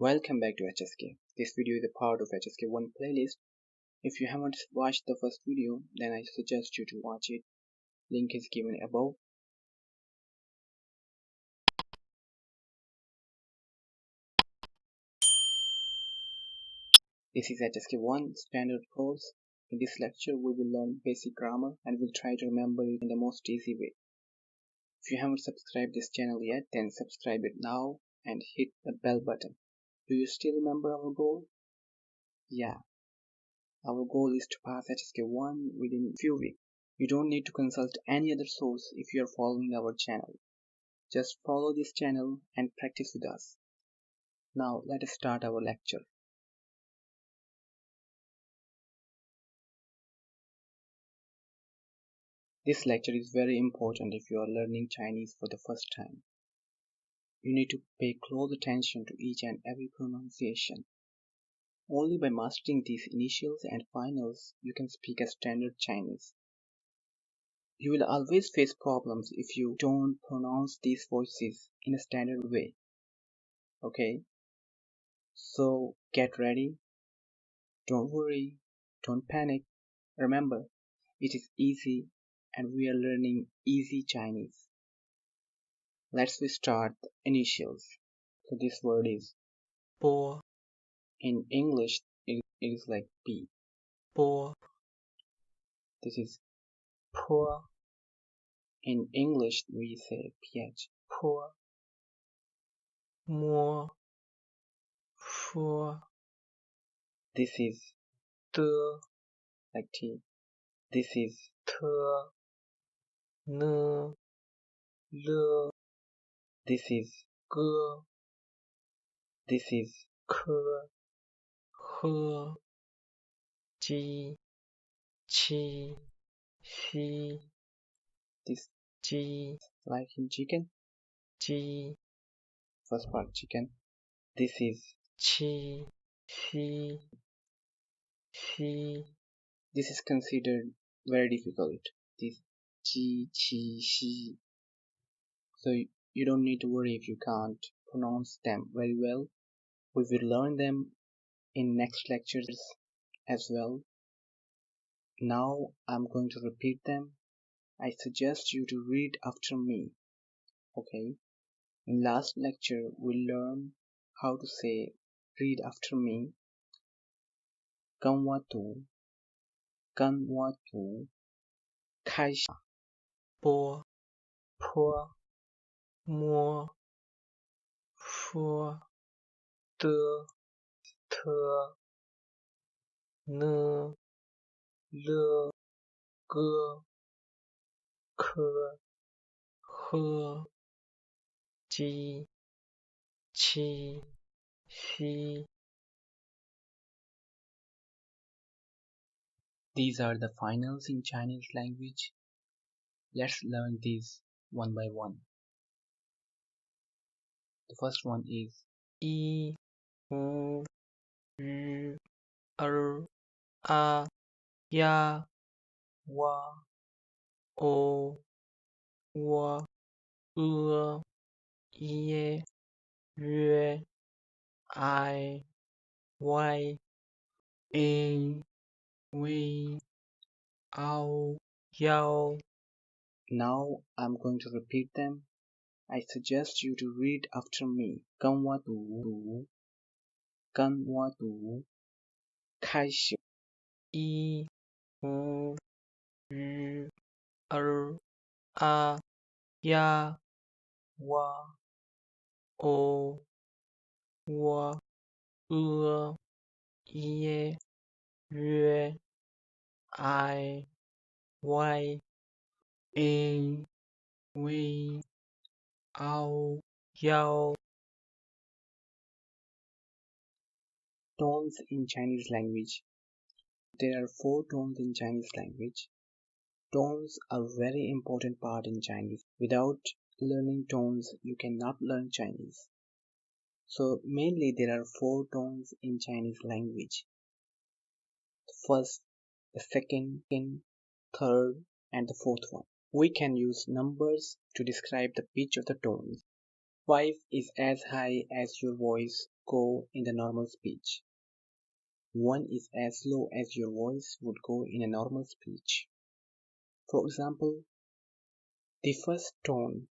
Welcome back to HSK. This video is a part of HSK1 playlist. If you haven't watched the first video, then I suggest you to watch it. Link is given above. This is HSK1 standard course. In this lecture, we will learn basic grammar and will try to remember it in the most easy way. If you haven't subscribed this channel yet, then subscribe it now and hit the bell button. Do you still remember our goal? Yeah, our goal is to pass HSK1 within a few weeks. You don't need to consult any other source if you are following our channel. Just follow this channel and practice with us. Now let us start our lecture. This lecture is very important if you are learning Chinese for the first time. You need to pay close attention to each and every pronunciation. Only by mastering these initials and finals you can speak a standard Chinese. You will always face problems if you don't pronounce these voices in a standard way. Okay? So get ready. Don't worry. Don't panic. Remember, it is easy and we are learning easy Chinese. Let's start the initials. So this word is po. In English, it is like P. Po. This is po. In English, we say PH. Po. Mo. Fo. This is T, like T. This is T. N. L. This is G. This is K. H. G. Qi. Xi. This G, like in chicken. G. First part chicken. This is Qi. Xi. Xi. This is considered very difficult. This G, Qi, Xi. So you don't need to worry if you can't pronounce them very well. We will learn them in next lectures as well. Now I'm going to repeat them. I suggest you to read after me. Okay? In last lecture we learned how to say read after me. 跟我读，跟我读，开始。波，坡，摸，说，的，特，呢，了，个，可，呵，鸡，七，西。These are the finals in Chinese language. Let's learn these one by one. The first one is 一 u 日 er a ya wa o wa ye yue I y in we ao yao. Now I'm going to repeat them. I suggest you to read after me. 跟我读，跟我读，开始。一 u 日 er a ya wa o wa ye yue I y in we ao yao. Tones in Chinese language. There are 4 tones in Chinese language. Tones are a very important part in Chinese. Without learning tones, you cannot learn Chinese. So mainly there are 4 tones in Chinese language. The first, the second, third, and the fourth one. We can use numbers to describe the pitch of the tones. 5 is as high as your voice go in the normal speech. 1 is as low as your voice would go in a normal speech. For example, the first tone.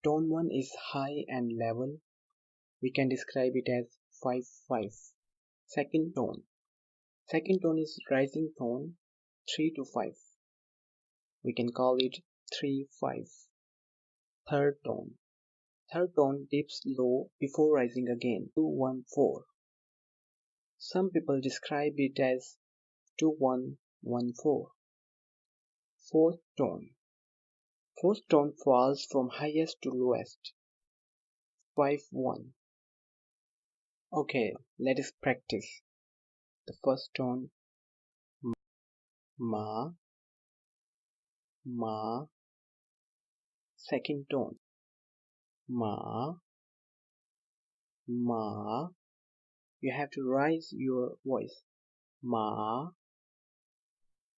Tone 1 is high and level. We can describe it as 5-5. Second tone. Second tone is rising tone 3 to 5. We can call it 3-5. Third tone. Third tone dips low before rising again 2-1-4. Some people describe it as 2-1-1-4. Fourth tone. Fourth tone falls from highest to lowest 5-1. Okay, let us practice. The first tone ma, ma. Second tone ma, ma. You have to raise your voice ma.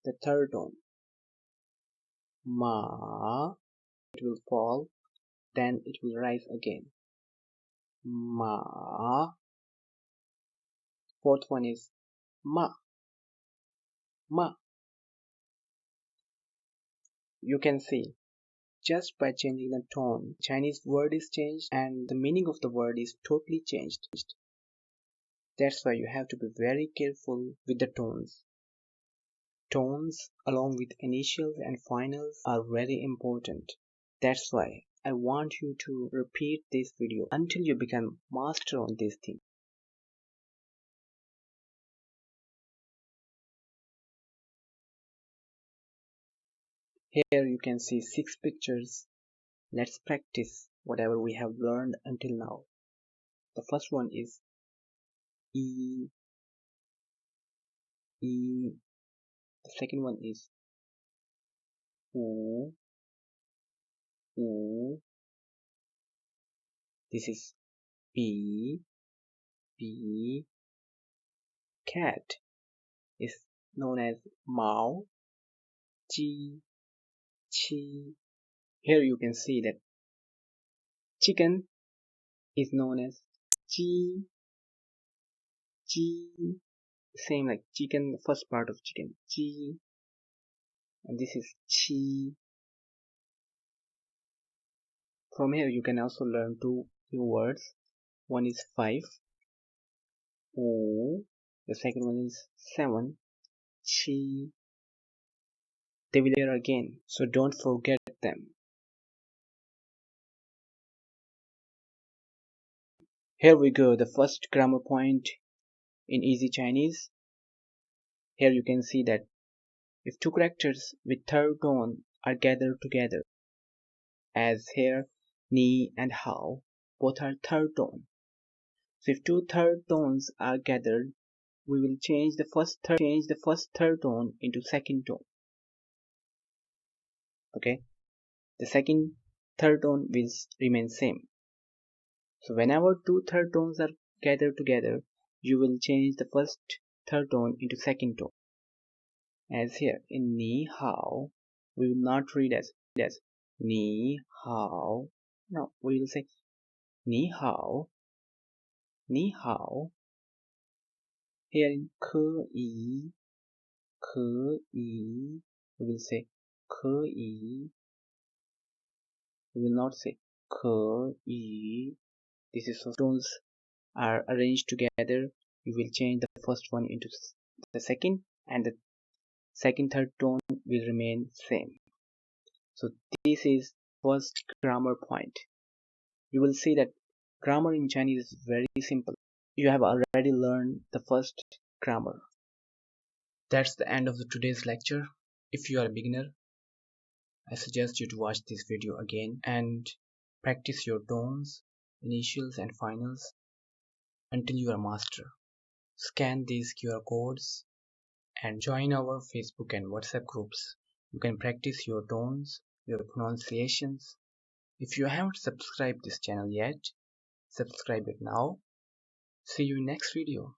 The third tone ma. It will fall, then it will rise again ma. Fourth one is ma, ma. You can see just by changing the tone, Chinese word is changed and the meaning of the word is totally changed. That's why you have to be very careful with the tones. Tones along with initials and finals are very important. That's why I want you to repeat this video until you become master on this thing. Here you can see 6 pictures. Let's practice whatever we have learned until now. The first one is E, E. The second one is U, U. This is B, B. Cat is known as Mao, Ji, Qi. Here you can see that chicken is known as Ji, Ji. Same like chicken, the first part of chicken, Ji. And this is Qi. From here you can also learn 2 new words. One is 5, O. The second one is 7, Qi. They will appear again, so don't forget them. Here we go, the first grammar point in easy Chinese. Here you can see that if 2 characters with third tone are gathered together, as here ni and hao, both are third tone. So if 2 third tones are gathered, we will change the first third tone into second tone. Okay, the second third tone will remain same. So whenever 2 third tones are gathered together, you will change the first third tone into second tone. As here in ni hao, we will not read as ni hao. No, we will say ni hao, ni hao. Here in ke yi, we will say ke yi. We will not say ke yi. This is so tones are arranged together. You will change the first one into the second, and the second third tone will remain same. So this is first grammar point. You will see that grammar in Chinese is very simple. You have already learned the first grammar. That's the end of today's lecture. If you are a beginner, I suggest you to watch this video again and practice your tones, initials and finals until you are master. Scan these QR codes and join our Facebook and WhatsApp groups. You can practice your tones, your pronunciations. If you haven't subscribed this channel yet, subscribe it now. See you in next video.